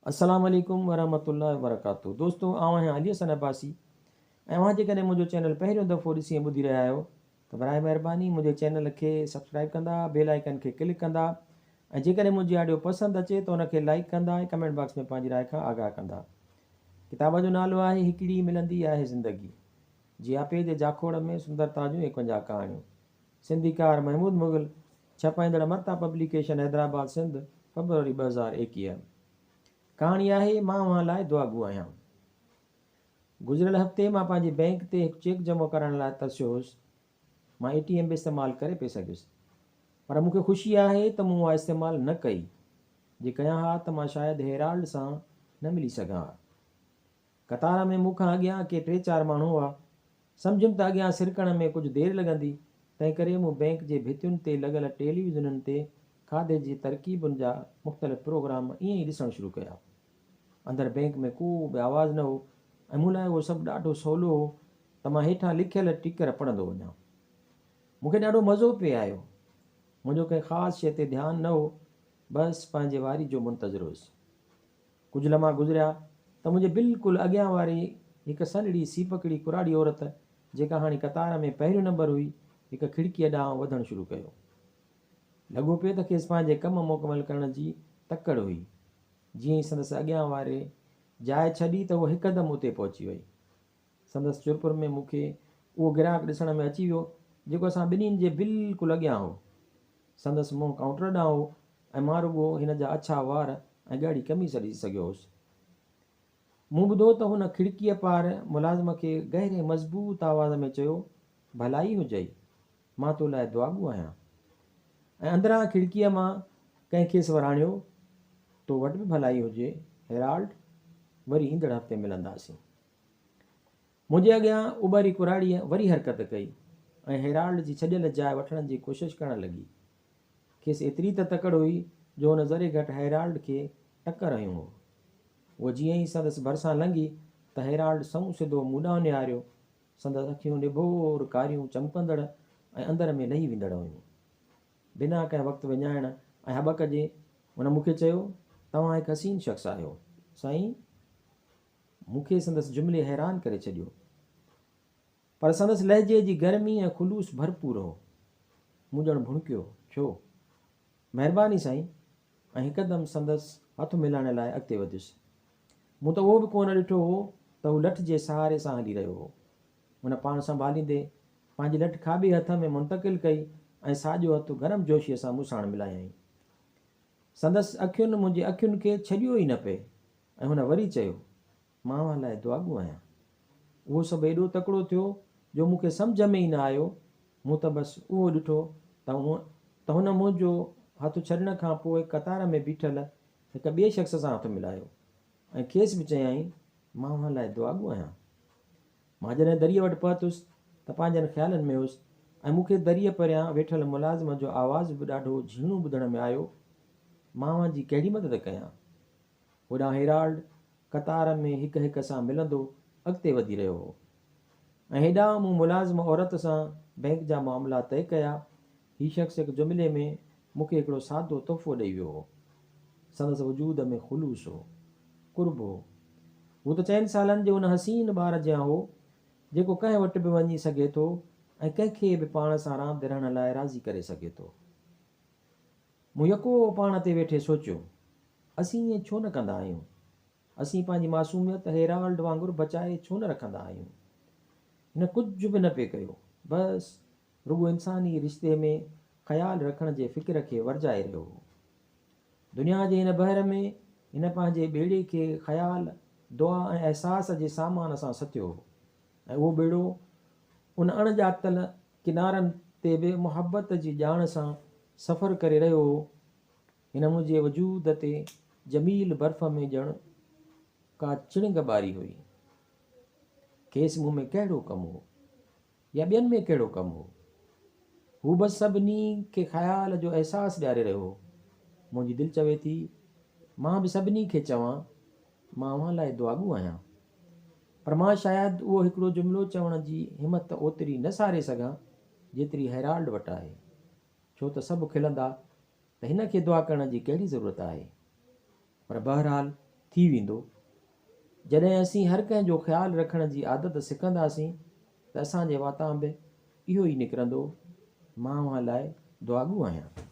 अस्सलाम वालेकुम वरहमतुल्लाहि वबरकातुहू। दोस्तों आउं आहियां अली हसन अब्बासी ऐं अव्हां जेकॾहिं मुंहिंजो चैनल पहिरियों दफ़ो ॾिसी ऐं ॿुधी रहिया आहियो त बराए महिरबानी मुंहिंजे चैनल खे सब्सक्राइब कंदा, बेल आइकन खे क्लिक कंदा ऐं जेकॾहिं मुंहिंजी ऑडियो पसंदि अचे त उनखे लाइक कंदा ऐं कमेंट बॉक्स में पंहिंजी राय खां आगाह कंदा। किताब जो नालो आहे हिकिड़ी मिलंदी आहे ज़िंदगी, जियापे जे जाखोड़ में सुंदरता जूं 51 कहाणियूं। सिंधीकार महमूद मुग़ल, छपाईंदड़ मर्ता पब्लिकेशन हैदराबाद सिंध, फरवरी 2021। कहाणी आहे मां अव्हां लाइ दुआगू आहियां। गुज़िरियल हफ़्ते मां पंहिंजे बैंक ते हिकु चेक जमा करण लाइ तरसियो हुउसि। मां ATM बि इस्तेमालु करे पिए सघियुसि, पर मूंखे ख़ुशी आहे त मूं उहा इस्तेमालु न कई। जे कयां हा त मां शायदि हेराल्ड सां न मिली सघां हा। कतार में मूंखां अॻियां के 3-4 माण्हू हुआ। सम्झुमि त अॻियां सिरकण में कुझु देरि लॻंदी, तंहिं करे मूं बैंक जे भितियुनि ते लॻल टेलीविज़ननि ते खाधे जी तरकीबुनि जा मुख़्तलिफ़ प्रोग्राम ईअं ई ॾिसणु शुरू कया। अंदरि बैंक में को बि आवाज़ु न हो ऐं मूं लाइ उहो सभु ॾाढो सवलो हो त मां हेठां लिखियल टिकर पढ़ंदो वञां। मूंखे ॾाढो मज़ो पिए आयो। मुंहिंजो कंहिं ख़ासि शइ ते ध्यानु न हो, बसि पंहिंजे वारी जो मुंतज़िरु हुयुसि। कुझु लम्हा गुज़रिया त मुंहिंजे बिल्कुलु अॻियां वारी हिकु सन्हड़ी सीपकड़ी कुराड़ी औरत, जेका हाणे कतार में पहिरियों नंबर हुई, हिकु खिड़कीअ ॾांहुं वधणु शुरू कयो। लॻो पियो त खेसि पंहिंजे कमु मुकमल करण जी तकड़ हुई। जीअं ई संदसि अॻियां वारे जाइ छॾी त उहो हिकदमि उते पहुची वई। संदसि चुरपुर में मूंखे उहो ग्राहक ॾिसण में अची वियो जेको असां ॿिन्हिनि जे बिल्कुलु अॻियां हो। संदसि मुंहुं काउंटर ॾांहुं हो ऐं मां रुॻो हिन जा अछा वार ऐं ॻाढ़ी कमीज़ ॾिसी सघियो हुउसि। मूं ॿुधो त हुन खिड़कीअ पार मुलाज़िम खे गहरे मज़बूत आवाज़ में चयो, भलाई हुजई, मां तो लाइ दुआगू आहियां। ऐं अंदरां खिड़कीअ मां कंहिं खेसि वराणियो, तो वटि बि भलाई हुजे हेराल्ड, वरी ईंदड़ हफ़्ते मिलंदासीं। मुंहिंजे अॻियां उॿरी कुराड़ीअ वरी हरकत कई ऐं हेराल्ड जी छॾियल जाइ वठण जी कोशिशि करणु लॻी। खेसि एतिरी त तकड़ हुई जो हुन ज़रे घटि हेराल्ड खे टकर हयूं हो। उहो जीअं ई संदसि भरिसां लंघी त हेराल्ड सऊं सिधो मूं ॾांहुं निहारियो। संदसि अखियूं निभोर कारियूं चमकंदड़ ऐं अंदरि में लही वेंदड़ हुयूं। बिना कंहिं वक़्तु विञाइण ऐं हॿक जे हुन मूंखे चयो, तव्हां हिकु हसीन शख़्स आहियो साईं। मूंखे संदसि जुमिले हैरान करे छॾियो, पर संदसि लहजे जी गर्मी ऐं ख़ुलूस भरपूर हो। मूं ॼण भुणकियो, छो? महिरबानी साईं, ऐं हिकदमि संदसि हथु मिलाइण लाइ अॻिते वधियुसि। मूं त उहो बि कोन ॾिठो हो त हू लठ जे सहारे सां हली रहियो हो। हुन पाण संभालींदे पंहिंजी लठ खाॿे हथ में मुंतक़िल कई ऐं साॼो हथु गरम जोशीअ सां मूं साण मिलायईं। संदसि अखियुनि मुंहिंजी अखियुनि खे छॾियो ई न पिए ऐं हुन वरी चयो, मां अव्हां लाइ दुआगू आहियां। उहो सभु एॾो तकिड़ो थियो जो मूंखे सम्झ में ई न आयो। मूं त बसि उहो ॾिठो त हुन मुंहिंजो हथु छॾण खां पोइ कतार में बीठल हिकु ॿिए शख़्स सां हथु मिलायो ऐं खेसि बि चयाईं, मां अव्हां लाइ दुआगू आहियां। मां जॾहिं दरीअ वटि पहुतुसि त पंहिंजनि ख़्यालनि में हुउसि ऐं मूंखे दरीअ परियां वेठल मुलाज़िम जो आवाज़ बि ॾाढो झीणो ॿुधण में आयो, मां अव्हां जी कहिड़ी मदद कयां? होॾां हेराल्ड कतार में हिक हिक सां मिलंदो अॻिते वधी रहियो हो ऐं हेॾां मूं मुलाज़िम औरत सां बैंक जा मामला तइ कया। हीउ शख़्स हिकु जुमिले में मूंखे हिकिड़ो सादो तोहफ़ो ॾेई वियो हो। संदसि वजूद में ख़ुलूस हो, कुर्ब हो। हू त 4 सालनि जे हुन हसीन ॿार जियां हो जेको कंहिं वटि बि वञी सघे थो ऐं कंहिंखे बि पाण सां रांदि रहण लाइ राज़ी करे सघे थो। मूं यको पाण ते वेठे सोचियो, असीं ईअं छो न कंदा आहियूं? असीं पंहिंजी मासूमियत हेराल्ड वांगुरु बचाए छो न रखंदा आहियूं? हिन कुझु बि न पिए कयो, बसि रुॻो इंसानी रिश्ते में ख़्यालु रखण जे फ़िक्र खे वरजाए रहियो हो। दुनिया जे हिन बहर में हिन पंहिंजे ॿेड़े खे ख़्यालु, दुआ ऐं अहसास जे सामान सां सथियो हो ऐं उहो ॿेड़ो उन अणॼातल किनारनि ते बि मुहबत जी ॼाण सां सफ़र करे रहियो हो। हिन मुंहिंजे वजूद ते जमील बर्फ़ में ॼण का चिणिग ॿारी हुई। खेसि मूं में कहिड़ो कमु हो या ॿियनि में कहिड़ो कमु हो? हू बसि सभिनी खे ख़्याल जो अहसासु ॾियारे रहियो हो। मुंहिंजी दिलि चवे थी, मां बि सभिनी खे चवां, मां अव्हां लाइ दुआगू आहियां। पर मां शायदि उहो हिकिड़ो जुमिलो चवण जी हिमत ओतिरी न सारे सघां जेतिरी हेराल्ड वटि आहे, छो त सभु खिलंदा त हिन खे दुआ करण जी कहिड़ी ज़रूरत आहे। पर बहरहाल थी वेंदो। जॾहिं असीं हर कंहिंजो ख़्यालु रखण जी आदत सिखंदासीं त असांजे वाता में इहो ई निकिरंदो। मां अव्हां लाइ दुआगो आहियां।